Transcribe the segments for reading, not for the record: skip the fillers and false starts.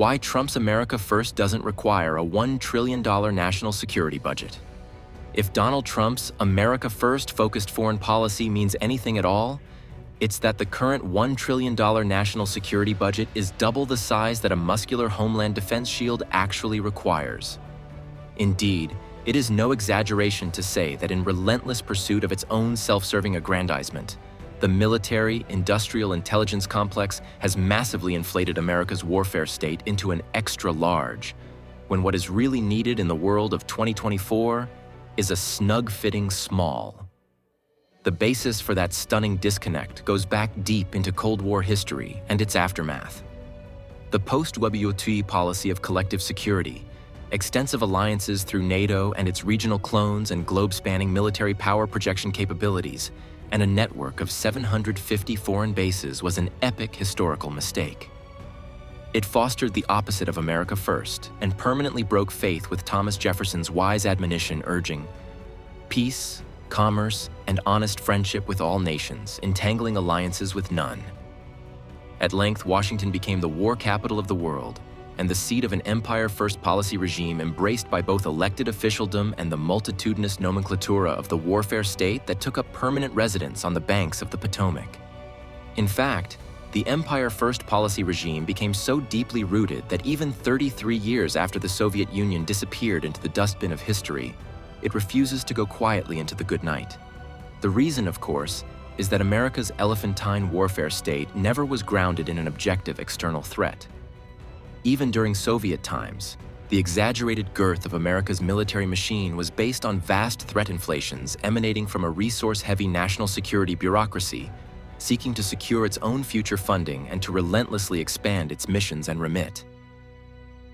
Why Trump's America First doesn't require a $1 trillion national security budget. If Donald Trump's America First focused foreign policy means anything at all, it's that the current $1 trillion national security budget is double the size that a muscular Homeland defense shield actually requires. Indeed, it is no exaggeration to say that in relentless pursuit of its own self-serving aggrandizement, the military-industrial intelligence complex has massively inflated America's warfare state into an extra large, when what is really needed in the world of 2024 is a snug-fitting small. The basis for that stunning disconnect goes back deep into Cold War history and its aftermath. The post-WWII policy of collective security, extensive alliances through NATO and its regional clones and globe-spanning military power projection capabilities, and a network of 750 foreign bases was an epic historical mistake. It fostered the opposite of America First and permanently broke faith with Thomas Jefferson's wise admonition urging peace, commerce, and honest friendship with all nations, entangling alliances with none. At length, Washington became the war capital of the world and the seat of an empire-first policy regime embraced by both elected officialdom and the multitudinous nomenclatura of the warfare state that took up permanent residence on the banks of the Potomac. In fact, the empire-first policy regime became so deeply rooted that even 33 years after the Soviet Union disappeared into the dustbin of history, it refuses to go quietly into the good night. The reason, of course, is that America's elephantine warfare state never was grounded in an objective external threat. Even during Soviet times, the exaggerated girth of America's military machine was based on vast threat inflations emanating from a resource-heavy national security bureaucracy, seeking to secure its own future funding and to relentlessly expand its missions and remit.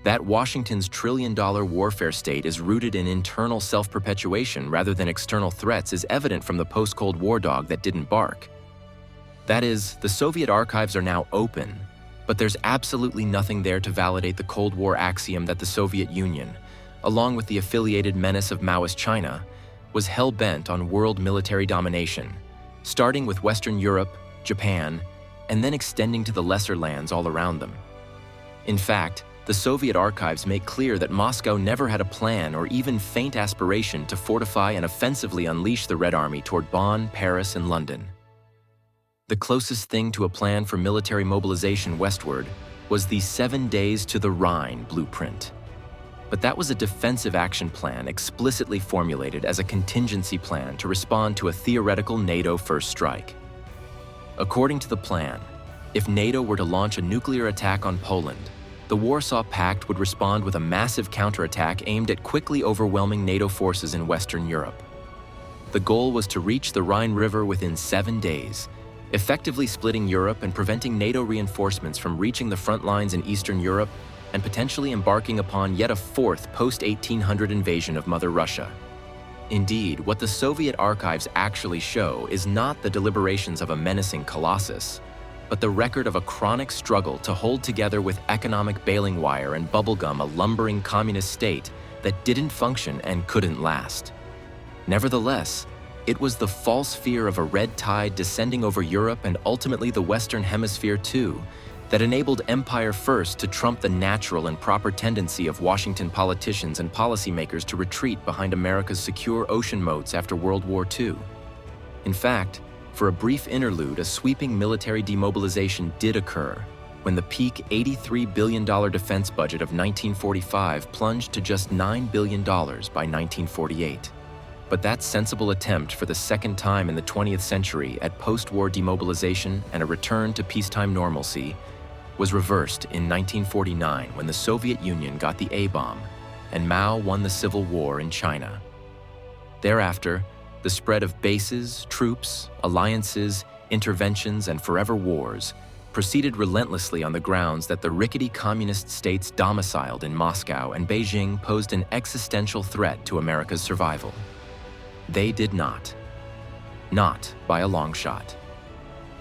That Washington's trillion-dollar warfare state is rooted in internal self-perpetuation rather than external threats is evident from the post-Cold War dog that didn't bark. That is, the Soviet archives are now open, but there's absolutely nothing there to validate the Cold War axiom that the Soviet Union, along with the affiliated menace of Maoist China, was hell-bent on world military domination, starting with Western Europe, Japan, and then extending to the lesser lands all around them. In fact, the Soviet archives make clear that Moscow never had a plan or even faint aspiration to fortify and offensively unleash the Red Army toward Bonn, Paris, and London. The closest thing to a plan for military mobilization westward was the 7 Days to the Rhine blueprint. But that was a defensive action plan explicitly formulated as a contingency plan to respond to a theoretical NATO first strike. According to the plan, if NATO were to launch a nuclear attack on Poland, the Warsaw Pact would respond with a massive counterattack aimed at quickly overwhelming NATO forces in Western Europe. The goal was to reach the Rhine River within 7 days, effectively splitting Europe and preventing NATO reinforcements from reaching the front lines in Eastern Europe and potentially embarking upon yet a fourth post-1800 invasion of Mother Russia. Indeed, what the Soviet archives actually show is not the deliberations of a menacing colossus, but the record of a chronic struggle to hold together with economic baling wire and bubblegum a lumbering communist state that didn't function and couldn't last. Nevertheless, it was the false fear of a red tide descending over Europe and ultimately the Western Hemisphere too, that enabled Empire First to trump the natural and proper tendency of Washington politicians and policymakers to retreat behind America's secure ocean moats after World War II. In fact, for a brief interlude, a sweeping military demobilization did occur, when the peak $83 billion defense budget of 1945 plunged to just $9 billion by 1948. But that sensible attempt for the second time in the 20th century at post-war demobilization and a return to peacetime normalcy was reversed in 1949 when the Soviet Union got the A-bomb and Mao won the Civil War in China. Thereafter, the spread of bases, troops, alliances, interventions, and forever wars proceeded relentlessly on the grounds that the rickety communist states domiciled in Moscow and Beijing posed an existential threat to America's survival. They did not. Not by a long shot.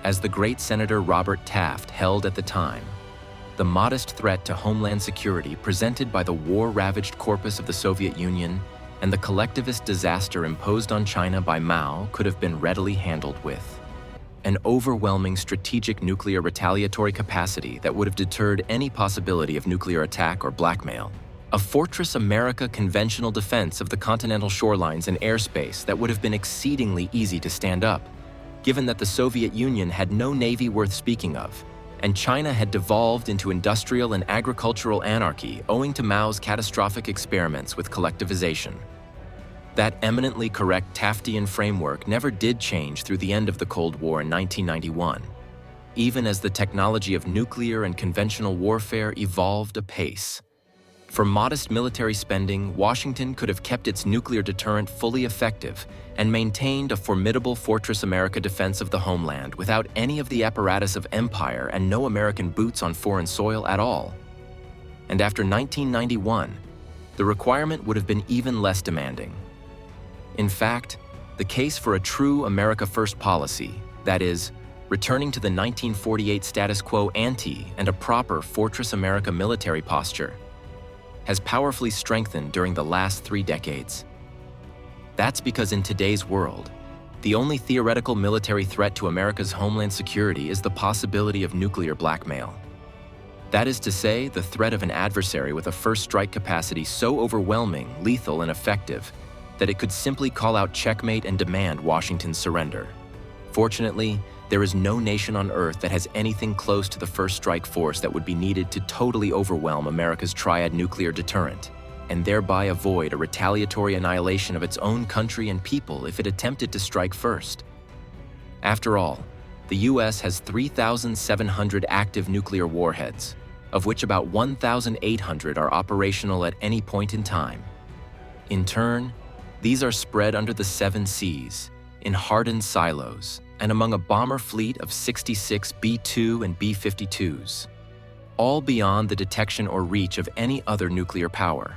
As the great Senator Robert Taft held at the time, the modest threat to homeland security presented by the war-ravaged corpus of the Soviet Union and the collectivist disaster imposed on China by Mao could have been readily handled with an overwhelming strategic nuclear retaliatory capacity that would have deterred any possibility of nuclear attack or blackmail. A Fortress America conventional defense of the continental shorelines and airspace that would have been exceedingly easy to stand up, given that the Soviet Union had no navy worth speaking of, and China had devolved into industrial and agricultural anarchy owing to Mao's catastrophic experiments with collectivization. That eminently correct Taftian framework never did change through the end of the Cold War in 1991, even as the technology of nuclear and conventional warfare evolved apace. For modest military spending, Washington could have kept its nuclear deterrent fully effective and maintained a formidable Fortress America defense of the homeland without any of the apparatus of empire and no American boots on foreign soil at all. And after 1991, the requirement would have been even less demanding. In fact, the case for a true America First policy, that is, returning to the 1948 status quo ante and a proper Fortress America military posture, has powerfully strengthened during the last 3 decades. That's because in today's world, the only theoretical military threat to America's homeland security is the possibility of nuclear blackmail. That is to say, the threat of an adversary with a first strike capacity so overwhelming, lethal, and effective that it could simply call out checkmate and demand Washington's surrender. Fortunately, there is no nation on Earth that has anything close to the first strike force that would be needed to totally overwhelm America's triad nuclear deterrent, and thereby avoid a retaliatory annihilation of its own country and people if it attempted to strike first. After all, the US has 3,700 active nuclear warheads, of which about 1,800 are operational at any point in time. In turn, these are spread under the 7 seas, in hardened silos, and among a bomber fleet of 66 B-2 and B-52s, all beyond the detection or reach of any other nuclear power.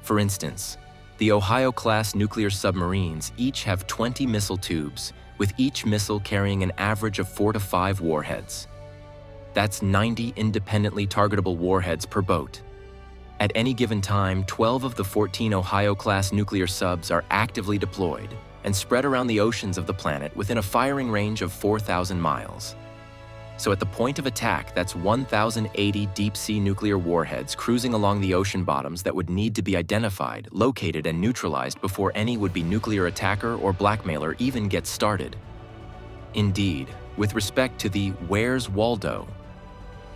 For instance, the Ohio-class nuclear submarines each have 20 missile tubes, with each missile carrying an average of 4 to 5 warheads. That's 90 independently targetable warheads per boat. At any given time, 12 of the 14 Ohio-class nuclear subs are actively deployed and spread around the oceans of the planet within a firing range of 4,000 miles. So at the point of attack, that's 1,080 deep-sea nuclear warheads cruising along the ocean bottoms that would need to be identified, located, and neutralized before any would-be nuclear attacker or blackmailer even gets started. Indeed, with respect to the "Where's Waldo"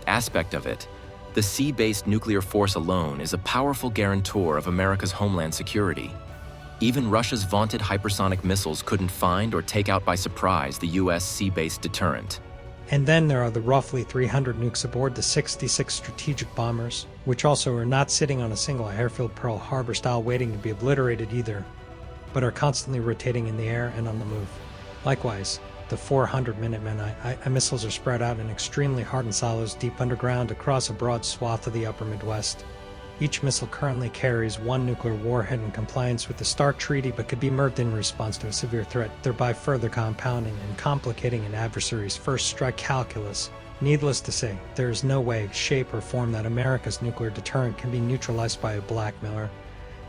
aspect of it, the sea-based nuclear force alone is a powerful guarantor of America's homeland security. Even Russia's vaunted hypersonic missiles couldn't find or take out by surprise the US sea-based deterrent. And then there are the roughly 300 nukes aboard the 66 strategic bombers, which also are not sitting on a single airfield Pearl Harbor style waiting to be obliterated either, but are constantly rotating in the air and on the move. Likewise, the 400 Minutemen I missiles are spread out in extremely hardened silos deep underground across a broad swath of the upper Midwest. Each missile currently carries 1 nuclear warhead in compliance with the START Treaty but could be merged in response to a severe threat, thereby further compounding and complicating an adversary's first strike calculus. Needless to say, there is no way, shape, or form that America's nuclear deterrent can be neutralized by a blackmailer,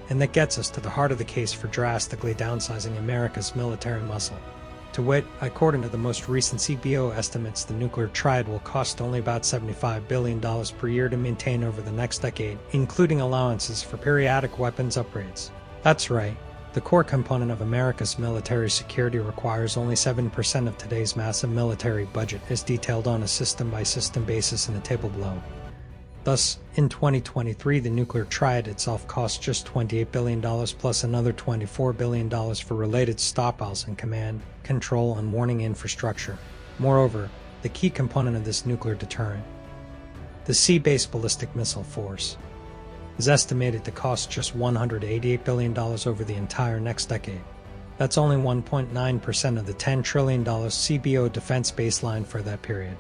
and that gets us to the heart of the case for drastically downsizing America's military muscle. To wit, according to the most recent CBO estimates, the nuclear triad will cost only about $75 billion per year to maintain over the next decade, including allowances for periodic weapons upgrades. That's right, the core component of America's military security requires only 7% of today's massive military budget, as detailed on a system-by-system basis in the table below. Thus, in 2023, the nuclear triad itself costs just $28 billion plus another $24 billion for related stockpiles and command, control, and warning infrastructure. Moreover, the key component of this nuclear deterrent, the sea-based ballistic missile force, is estimated to cost just $188 billion over the entire next decade. That's only 1.9% of the $10 trillion CBO defense baseline for that period.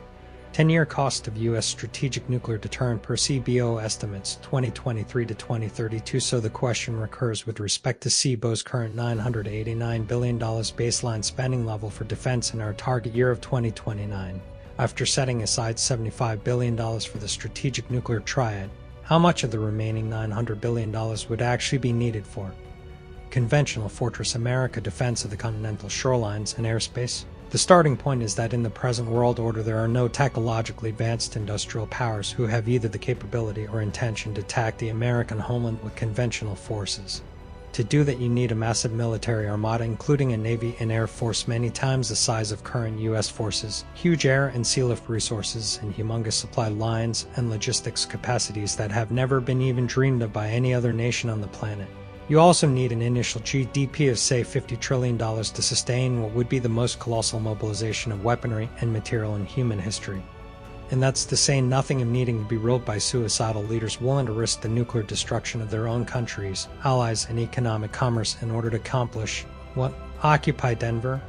10-year cost of U.S. strategic nuclear deterrent per CBO estimates 2023 to 2032, so the question recurs with respect to CBO's current $989 billion baseline spending level for defense in our target year of 2029. After setting aside $75 billion for the strategic nuclear triad, how much of the remaining $900 billion would actually be needed for conventional Fortress America defense of the continental shorelines and airspace? The starting point is that in the present world order there are no technologically advanced industrial powers who have either the capability or intention to attack the American homeland with conventional forces. To do that you need a massive military armada including a navy and air force many times the size of current US forces, huge air and sea lift resources, and humongous supply lines and logistics capacities that have never been even dreamed of by any other nation on the planet. You also need an initial GDP of say $50 trillion to sustain what would be the most colossal mobilization of weaponry and material in human history. And that's to say nothing of needing to be ruled by suicidal leaders willing to risk the nuclear destruction of their own countries, allies, and economic commerce in order to accomplish what? Occupy Denver?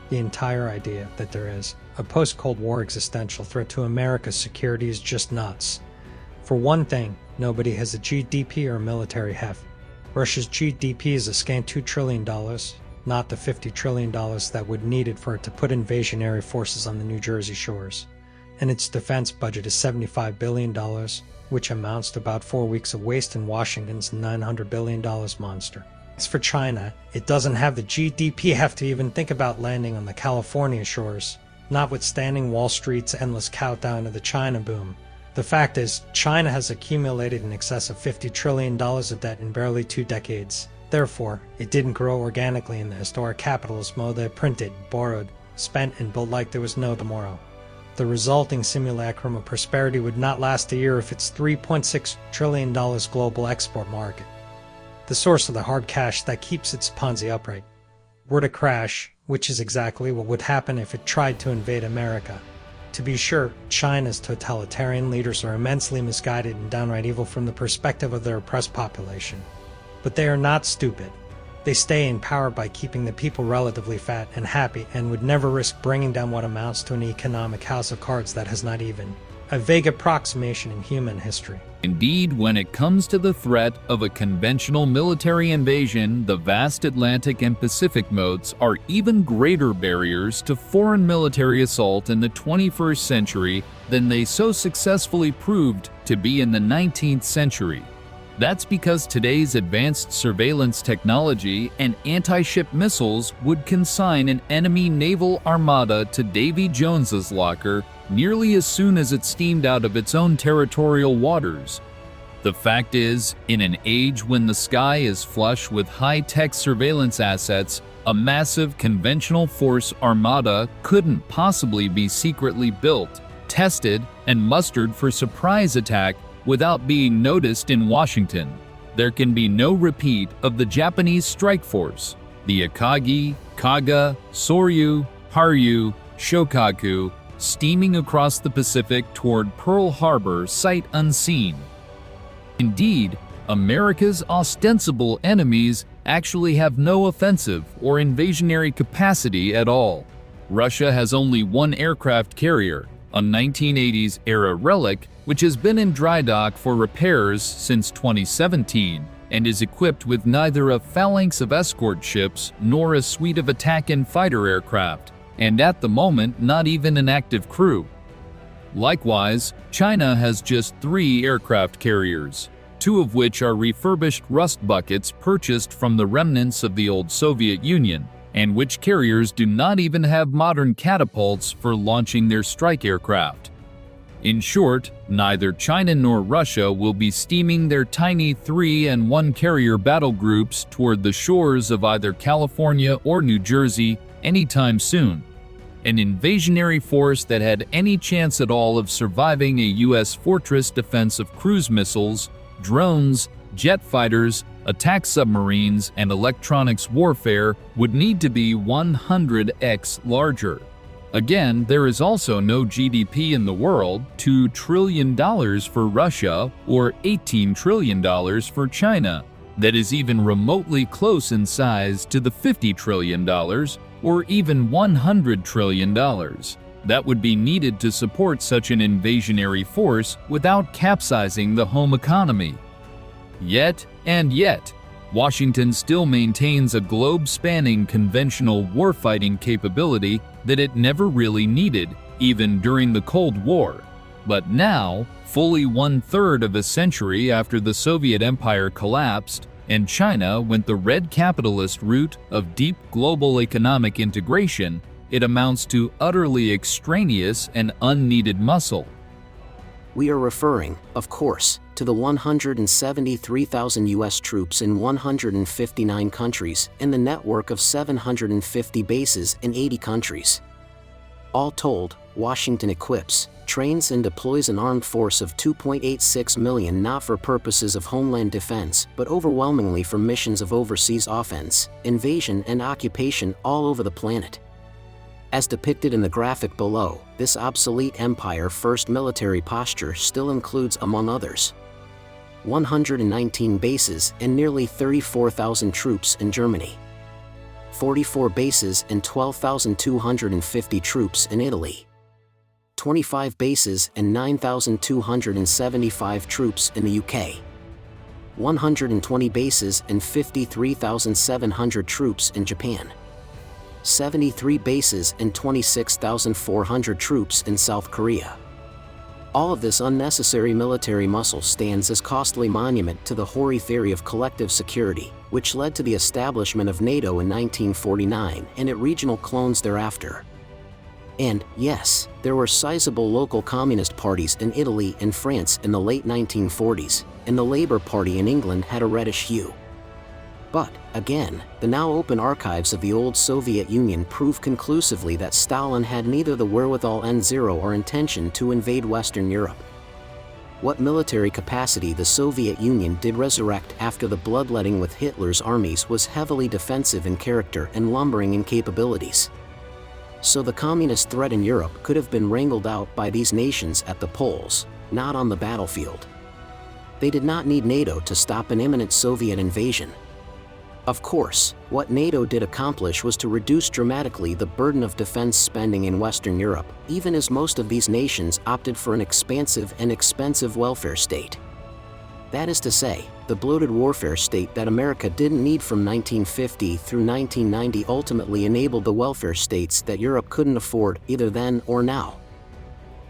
The entire idea that there is a post-Cold War existential threat to America's security is just nuts. For one thing, nobody has a GDP or a military heft. Russia's GDP is a scant $2 trillion, not the $50 trillion that would needed for it to put invasionary forces on the New Jersey shores. And its defense budget is $75 billion, which amounts to about 4 weeks of waste in Washington's $900 billion monster. As for China, it doesn't have the GDP heft to even think about landing on the California shores, notwithstanding Wall Street's endless countdown to the China boom. The fact is, China has accumulated in excess of $50 trillion of debt in barely 2 decades. Therefore, it didn't grow organically in the historic capitalist mode that printed, borrowed, spent, and built like there was no tomorrow. The resulting simulacrum of prosperity would not last a year if its $3.6 trillion global export market, the source of the hard cash that keeps its Ponzi upright, were to crash, which is exactly what would happen if it tried to invade America. To be sure, China's totalitarian leaders are immensely misguided and downright evil from the perspective of their oppressed population. But they are not stupid. They stay in power by keeping the people relatively fat and happy and would never risk bringing down what amounts to an economic house of cards that has not even a vague approximation in human history. Indeed, when it comes to the threat of a conventional military invasion, the vast Atlantic and Pacific moats are even greater barriers to foreign military assault in the 21st century than they so successfully proved to be in the 19th century. That's because today's advanced surveillance technology and anti-ship missiles would consign an enemy naval armada to Davy Jones's locker nearly as soon as it steamed out of its own territorial waters. The fact is, in an age when the sky is flush with high-tech surveillance assets, a massive conventional force armada couldn't possibly be secretly built, tested, and mustered for surprise attack without being noticed in Washington. There can be no repeat of the Japanese strike force, the Akagi, Kaga, Soryu, Haryu, Shokaku, steaming across the Pacific toward Pearl Harbor sight unseen. Indeed, America's ostensible enemies actually have no offensive or invasionary capacity at all. Russia has only one aircraft carrier, a 1980s-era relic which has been in dry dock for repairs since 2017 and is equipped with neither a phalanx of escort ships nor a suite of attack and fighter aircraft, and at the moment not even an active crew. Likewise, China has just 3 aircraft carriers, 2 of which are refurbished rust buckets purchased from the remnants of the old Soviet Union, and which carriers do not even have modern catapults for launching their strike aircraft. In short, neither China nor Russia will be steaming their tiny 3- and 1-carrier battle groups toward the shores of either California or New Jersey anytime soon. An invasionary force that had any chance at all of surviving a U.S. fortress defense of cruise missiles, drones, jet fighters, attack submarines, and electronics warfare would need to be 100x larger. Again, there is also no GDP in the world, $2 trillion for Russia or $18 trillion for China, that is even remotely close in size to the $50 trillion or even $100 trillion that would be needed to support such an invasionary force without capsizing the home economy. Yet, Washington still maintains a globe-spanning conventional warfighting capability that it never really needed, even during the Cold War. But now, fully 1/3 of a century after the Soviet Empire collapsed, and China went the red capitalist route of deep global economic integration, it amounts to utterly extraneous and unneeded muscle. We are referring, of course, to the 173,000 U.S. troops in 159 countries and the network of 750 bases in 80 countries. All told, Washington equips, trains and deploys an armed force of 2.86 million not for purposes of homeland defense but overwhelmingly for missions of overseas offense, invasion and occupation all over the planet. As depicted in the graphic below, this obsolete empire-first military posture still includes, among others, 119 bases and nearly 34,000 troops in Germany, 44 bases and 12,250 troops in Italy, 25 bases and 9,275 troops in the UK, 120 bases and 53,700 troops in Japan, 73 bases and 26,400 troops in South Korea. All of this unnecessary military muscle stands as costly monument to the hoary theory of collective security, which led to the establishment of NATO in 1949 and its regional clones thereafter. And, yes, there were sizable local communist parties in Italy and France in the late 1940s, and the Labour Party in England had a reddish hue. But, again, the now open archives of the old Soviet Union prove conclusively that Stalin had neither the wherewithal or intention to invade Western Europe. What military capacity the Soviet Union did resurrect after the bloodletting with Hitler's armies was heavily defensive in character and lumbering in capabilities. So the communist threat in Europe could have been wrangled out by these nations at the polls, not on the battlefield. They did not need NATO to stop an imminent Soviet invasion. Of course, what NATO did accomplish was to reduce dramatically the burden of defense spending in Western Europe, even as most of these nations opted for an expansive and expensive welfare state. That is to say, the bloated warfare state that America didn't need from 1950 through 1990 ultimately enabled the welfare states that Europe couldn't afford either then or now.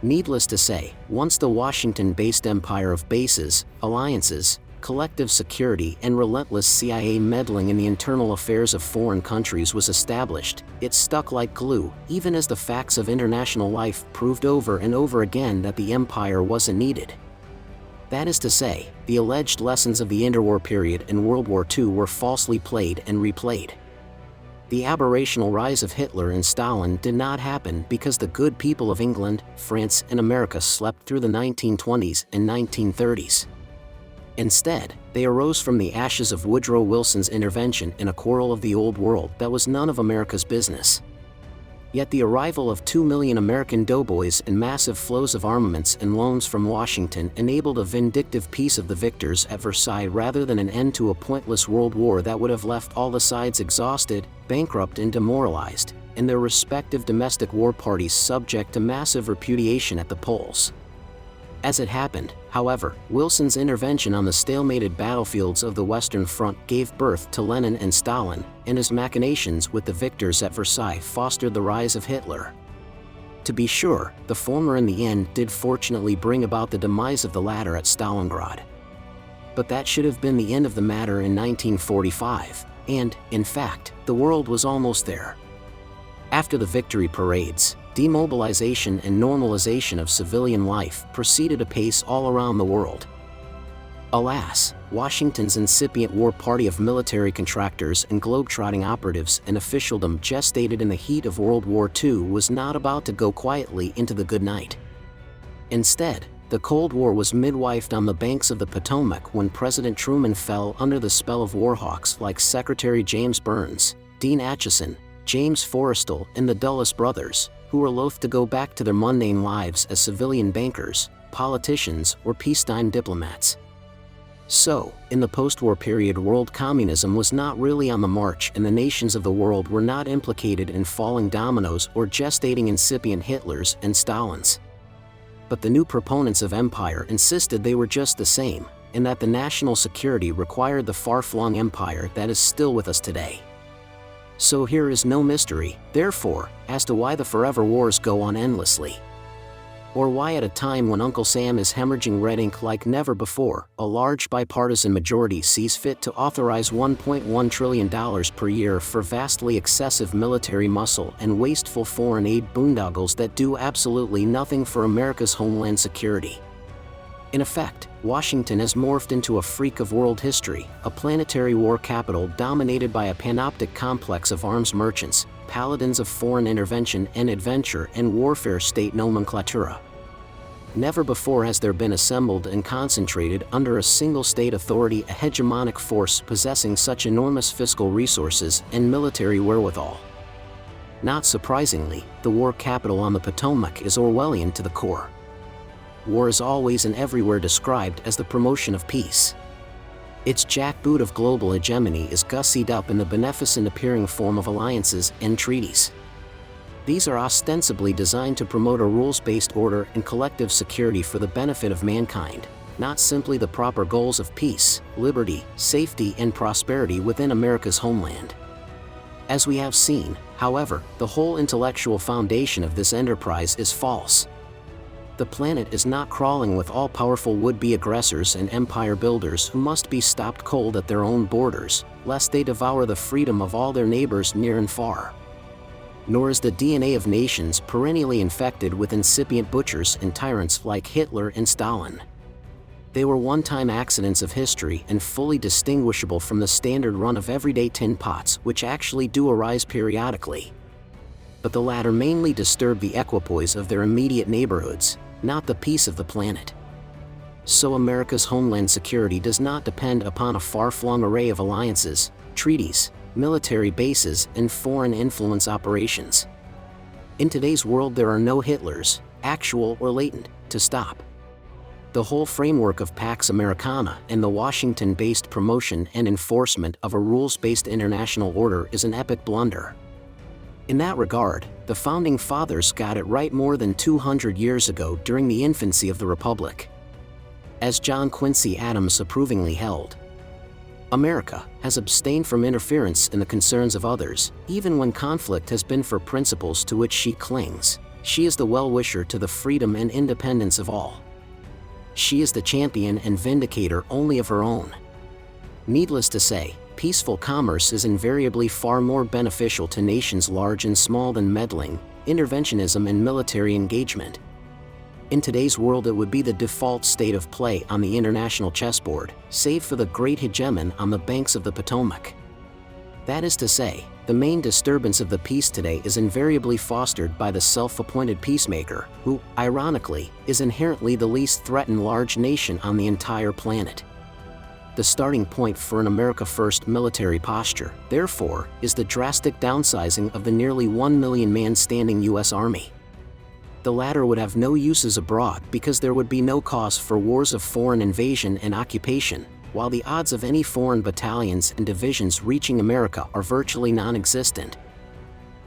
Needless to say, once the Washington-based empire of bases, alliances, collective security and relentless CIA meddling in the internal affairs of foreign countries was established, it stuck like glue, even as the facts of international life proved over and over again that the empire wasn't needed. That is to say, the alleged lessons of the interwar period and World War II were falsely played and replayed. The aberrational rise of Hitler and Stalin did not happen because the good people of England, France and America slept through the 1920s and 1930s. Instead, they arose from the ashes of Woodrow Wilson's intervention in a quarrel of the old world that was none of America's business. Yet the arrival of 2 million American doughboys and massive flows of armaments and loans from Washington enabled a vindictive peace of the victors at Versailles rather than an end to a pointless world war that would have left all the sides exhausted, bankrupt and demoralized, and their respective domestic war parties subject to massive repudiation at the polls. As it happened, however, Wilson's intervention on the stalemated battlefields of the Western Front gave birth to Lenin and Stalin, and his machinations with the victors at Versailles fostered the rise of Hitler. To be sure, the former in the end did fortunately bring about the demise of the latter at Stalingrad. But that should have been the end of the matter in 1945, and, in fact, the world was almost there. After the victory parades, demobilization and normalization of civilian life proceeded apace all around the world. Alas, Washington's incipient war party of military contractors and globetrotting operatives and officialdom gestated in the heat of World War II was not about to go quietly into the good night. Instead, the Cold War was midwifed on the banks of the Potomac when President Truman fell under the spell of warhawks like Secretary James Burns, Dean Acheson, James Forrestal and the Dulles brothers, who were loath to go back to their mundane lives as civilian bankers, politicians, or peacetime diplomats. So, in the post-war period, world communism was not really on the march and the nations of the world were not implicated in falling dominoes or gestating incipient Hitlers and Stalins. But the new proponents of empire insisted they were just the same, and that the national security required the far-flung empire that is still with us today. So here is no mystery, therefore, as to why the forever wars go on endlessly. Or why at a time when Uncle Sam is hemorrhaging red ink like never before, a large bipartisan majority sees fit to authorize $1.1 trillion per year for vastly excessive military muscle and wasteful foreign aid boondoggles that do absolutely nothing for America's homeland security. In effect, Washington has morphed into a freak of world history, a planetary war capital dominated by a panoptic complex of arms merchants, paladins of foreign intervention and adventure and warfare state nomenclatura. Never before has there been assembled and concentrated under a single state authority a hegemonic force possessing such enormous fiscal resources and military wherewithal. Not surprisingly, the war capital on the Potomac is Orwellian to the core. War is always and everywhere described as the promotion of peace. Its jackboot of global hegemony is gussied up in the beneficent appearing form of alliances and treaties. These are ostensibly designed to promote a rules-based order and collective security for the benefit of mankind, not simply the proper goals of peace, liberty, safety, and prosperity within America's homeland. As we have seen, however, the whole intellectual foundation of this enterprise is false. The planet is not crawling with all-powerful would-be aggressors and empire builders who must be stopped cold at their own borders, lest they devour the freedom of all their neighbors near and far. Nor is the DNA of nations perennially infected with incipient butchers and tyrants like Hitler and Stalin. They were one-time accidents of history and fully distinguishable from the standard run of everyday tin pots which actually do arise periodically. But the latter mainly disturb the equipoise of their immediate neighborhoods, not the peace of the planet. So America's homeland security does not depend upon a far-flung array of alliances, treaties, military bases, and foreign influence operations. In today's world there are no Hitlers, actual or latent, to stop. The whole framework of Pax Americana and the Washington-based promotion and enforcement of a rules-based international order is an epic blunder. In that regard, the Founding Fathers got it right more than 200 years ago during the infancy of the Republic. As John Quincy Adams approvingly held, America has abstained from interference in the concerns of others, even when conflict has been for principles to which she clings. She is the well-wisher to the freedom and independence of all. She is the champion and vindicator only of her own. Needless to say, peaceful commerce is invariably far more beneficial to nations large and small than meddling, interventionism and military engagement. In today's world it would be the default state of play on the international chessboard, save for the great hegemon on the banks of the Potomac. That is to say, the main disturbance of the peace today is invariably fostered by the self-appointed peacemaker, who, ironically, is inherently the least threatened large nation on the entire planet. The starting point for an America First military posture, therefore, is the drastic downsizing of the nearly 1 million man standing U.S. Army. The latter would have no uses abroad because there would be no cause for wars of foreign invasion and occupation, while the odds of any foreign battalions and divisions reaching America are virtually non-existent.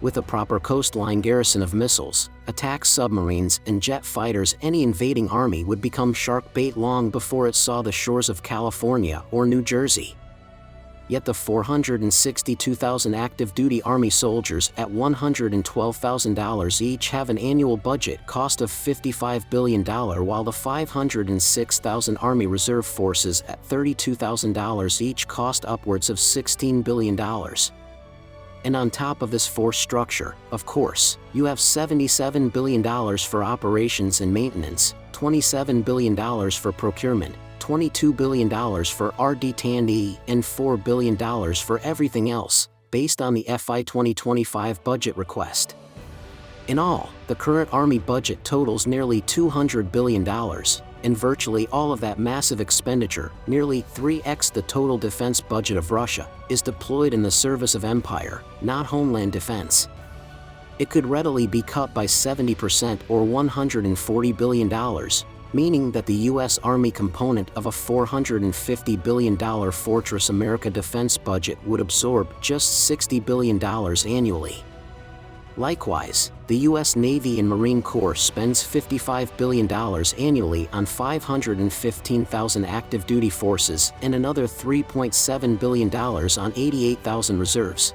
With a proper coastline garrison of missiles, attack submarines and jet fighters, any invading army would become shark bait long before it saw the shores of California or New Jersey. Yet the 462,000 active-duty Army soldiers at $112,000 each have an annual budget cost of $55 billion, while the 506,000 Army Reserve forces at $32,000 each cost upwards of $16 billion. And on top of this force structure, of course, you have $77 billion for operations and maintenance, $27 billion for procurement, $22 billion for RD&E, and $4 billion for everything else, based on the FY 2025 budget request. In all, the current Army budget totals nearly $200 billion, and virtually all of that massive expenditure, nearly 3x the total defense budget of Russia, is deployed in the service of empire, not homeland defense. It could readily be cut by 70% or $140 billion, meaning that the U.S. Army component of a $450 billion Fortress America defense budget would absorb just $60 billion annually. Likewise, the U.S. Navy and Marine Corps spends $55 billion annually on 515,000 active duty forces and another $3.7 billion on 88,000 reserves.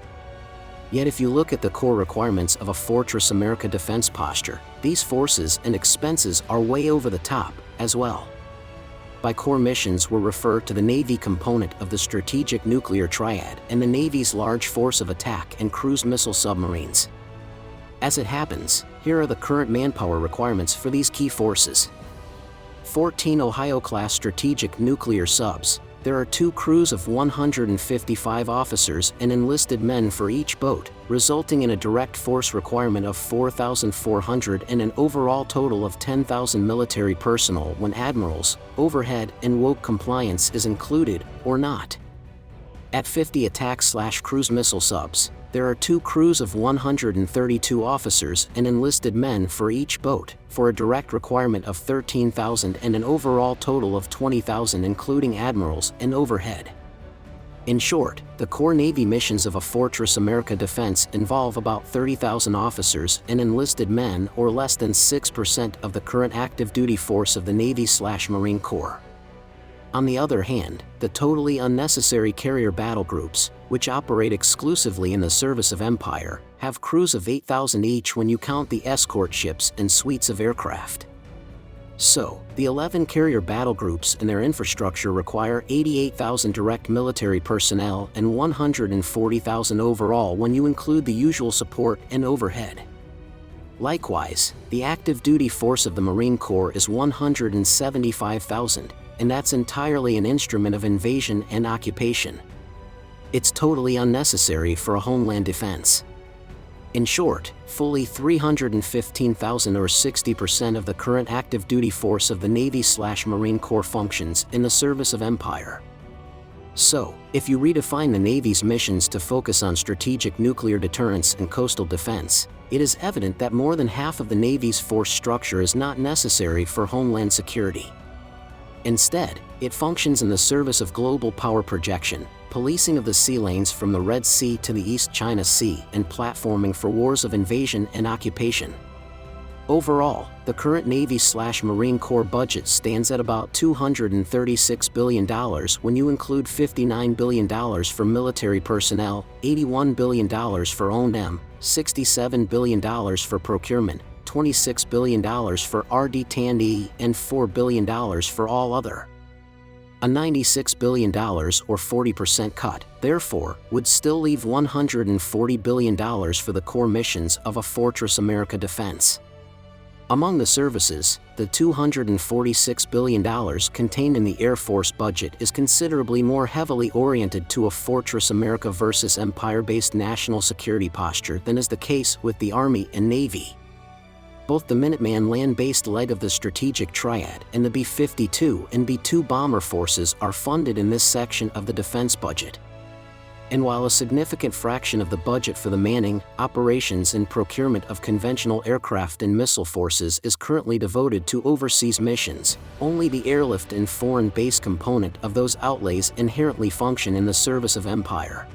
Yet if you look at the core requirements of a Fortress America defense posture, these forces and expenses are way over the top, as well. By core missions we'll refer to the Navy component of the Strategic Nuclear Triad and the Navy's large force of attack and cruise missile submarines. As it happens, here are the current manpower requirements for these key forces. 14 Ohio-class strategic nuclear subs. There are 2 crews of 155 officers and enlisted men for each boat, resulting in a direct force requirement of 4,400 and an overall total of 10,000 military personnel when admirals, overhead, and woke compliance is included, or not. At 50 attack/cruise missile subs, there are 2 crews of 132 officers and enlisted men for each boat, for a direct requirement of 13,000 and an overall total of 20,000 including admirals and overhead. In short, the core Navy missions of a Fortress America defense involve about 30,000 officers and enlisted men, or less than 6% of the current active duty force of the Navy/Marine Corps. On the other hand, the totally unnecessary carrier battle groups, which operate exclusively in the service of Empire, have crews of 8,000 each when you count the escort ships and suites of aircraft. So, the 11 carrier battle groups and their infrastructure require 88,000 direct military personnel and 140,000 overall when you include the usual support and overhead. Likewise, the active duty force of the Marine Corps is 175,000, and that's entirely an instrument of invasion and occupation. It's totally unnecessary for a homeland defense. In short, fully 315,000 or 60% of the current active duty force of the Navy/Marine Corps functions in the service of Empire. So, if you redefine the Navy's missions to focus on strategic nuclear deterrence and coastal defense, it is evident that more than half of the Navy's force structure is not necessary for homeland security. Instead, it functions in the service of global power projection, policing of the sea lanes from the Red Sea to the East China Sea, and platforming for wars of invasion and occupation. Overall, the current Navy/Marine Corps budget stands at about $236 billion when you include $59 billion for military personnel, $81 billion for O&M, $67 billion for procurement, $26 billion for RD&E, and $4 billion for all other. A $96 billion or 40% cut, therefore, would still leave $140 billion for the core missions of a Fortress America defense. Among the services, the $246 billion contained in the Air Force budget is considerably more heavily oriented to a Fortress America versus Empire-based national security posture than is the case with the Army and Navy. Both the Minuteman land-based leg of the Strategic Triad and the B-52 and B-2 bomber forces are funded in this section of the defense budget. And while a significant fraction of the budget for the manning, operations and procurement of conventional aircraft and missile forces is currently devoted to overseas missions, only the airlift and foreign base component of those outlays inherently function in the service of Empire.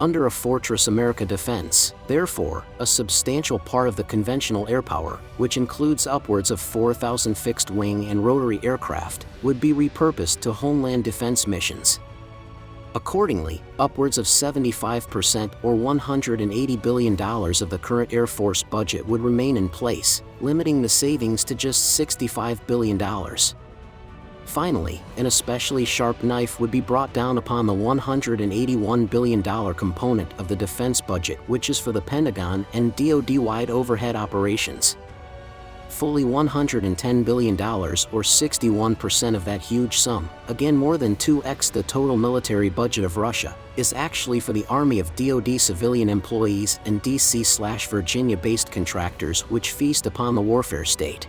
Under a Fortress America defense, therefore, a substantial part of the conventional air power, which includes upwards of 4,000 fixed-wing and rotary aircraft, would be repurposed to homeland defense missions. Accordingly, upwards of 75% or $180 billion of the current Air Force budget would remain in place, limiting the savings to just $65 billion. Finally, an especially sharp knife would be brought down upon the $181 billion component of the defense budget, which is for the Pentagon and DoD-wide overhead operations. Fully $110 billion or 61% of that huge sum, again more than 2x the total military budget of Russia, is actually for the army of DoD civilian employees and DC/Virginia-based contractors which feast upon the warfare state.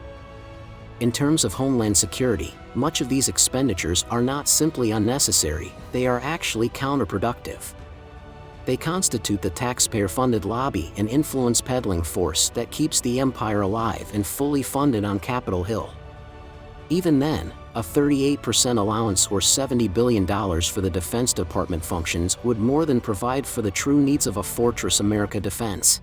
In terms of homeland security, much of these expenditures are not simply unnecessary, they are actually counterproductive. They constitute the taxpayer-funded lobby and influence peddling force that keeps the empire alive and fully funded on Capitol Hill. Even then, a 38% allowance or $70 billion for the Defense Department functions would more than provide for the true needs of a Fortress America defense.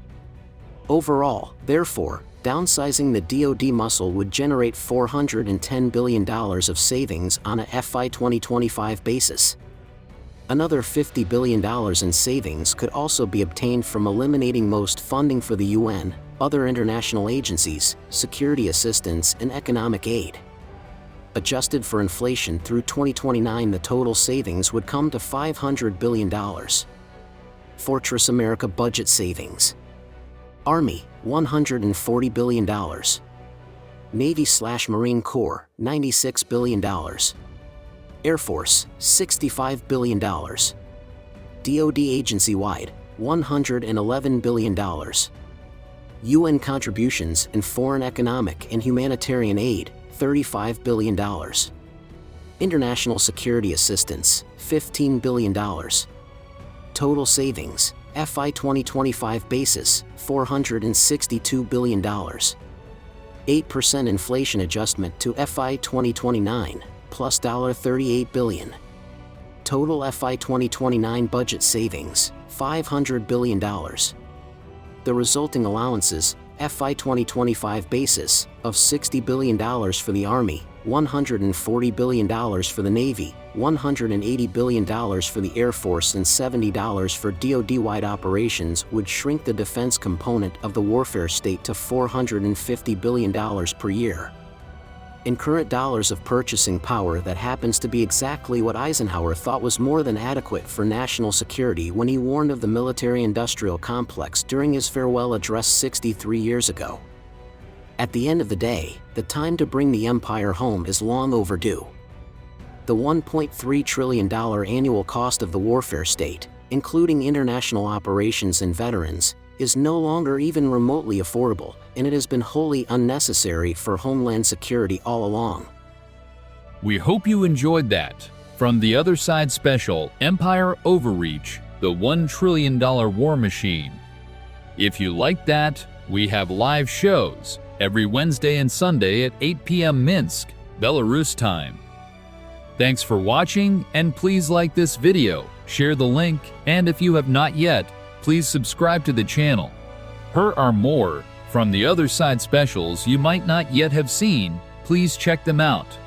Overall, therefore, downsizing the DoD muscle would generate $410 billion of savings on a FY 2025 basis. Another $50 billion in savings could also be obtained from eliminating most funding for the UN, other international agencies, security assistance, and economic aid. Adjusted for inflation through 2029, the total savings would come to $500 billion. Fortress America budget savings. Army, $140 billion. Navy/Marine Corps, $96 billion. Air Force, $65 billion. DoD agency-wide, $111 billion. UN contributions and foreign economic and humanitarian aid, $35 billion. International security assistance, $15 billion. Total savings, FY 2025 basis, $462 billion. 8% inflation adjustment to FY 2029, plus $38 billion. Total FY 2029 budget savings, $500 billion. The resulting allowances, FY 2025 basis, of $60 billion for the Army, $140 billion for the Navy, $180 billion for the Air Force, and $70 for DoD-wide operations would shrink the defense component of the warfare state to $450 billion per year. In current dollars of purchasing power, that happens to be exactly what Eisenhower thought was more than adequate for national security when he warned of the military-industrial complex during his farewell address 63 years ago. At the end of the day, the time to bring the empire home is long overdue. The $1.3 trillion annual cost of the warfare state, including international operations and veterans, is no longer even remotely affordable, and it has been wholly unnecessary for Homeland Security all along. We hope you enjoyed that. From the Other Side special, Empire Overreach, the $1 trillion war machine. If you like that, we have live shows every Wednesday and Sunday at 8 p.m. Minsk, Belarus time. Thanks for watching, and please like this video, share the link, and if you have not yet, please subscribe to the channel. Here are more from the Other Side specials you might not yet have seen. Please check them out.